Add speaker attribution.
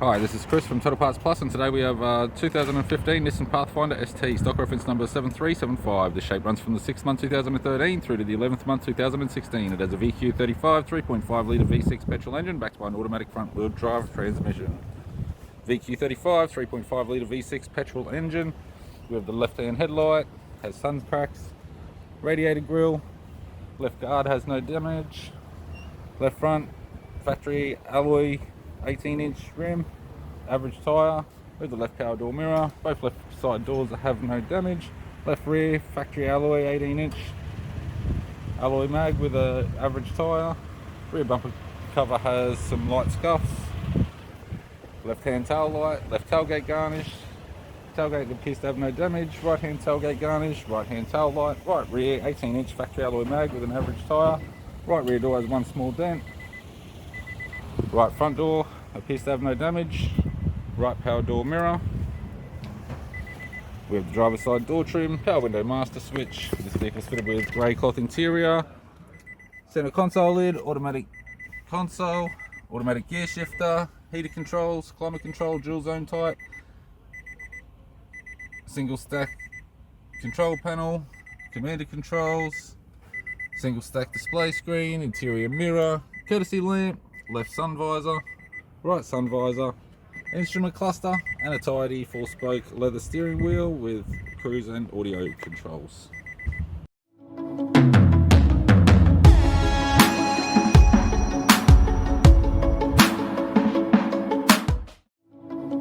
Speaker 1: Hi, this is Chris from Total Parts Plus, and today we have 2015 Nissan Pathfinder ST, stock reference number 7375. The shape runs from the 6th month 2013 through to the 11th month 2016. It has a VQ35 3.5 litre V6 petrol engine backed by an automatic front wheel drive transmission. VQ35 3.5 litre V6 petrol engine. We have the left hand headlight, has sun cracks, radiator grille, left guard has no damage, left front factory alloy 18-inch rim, average tyre with the left power door mirror, both left side doors have no damage, left rear factory alloy 18-inch alloy mag with a average tyre, rear bumper cover has some light scuffs, left hand tail light, left tailgate garnish, tailgate appears to have no damage, right hand tailgate garnish, right hand tail light, right rear 18-inch factory alloy mag with an average tyre, right rear door has one small dent, right front door appears to have no damage, right power door mirror. We have the driver's side door trim, power window master switch. This vehicle is fitted with grey cloth interior, centre console lid, automatic console, automatic gear shifter, heater controls, climate control, dual zone type, single stack control panel, commander controls, single stack display screen, interior mirror, courtesy lamp, left sun visor, right sun visor, instrument cluster, and a tidy 4-spoke leather steering wheel with cruise and audio controls.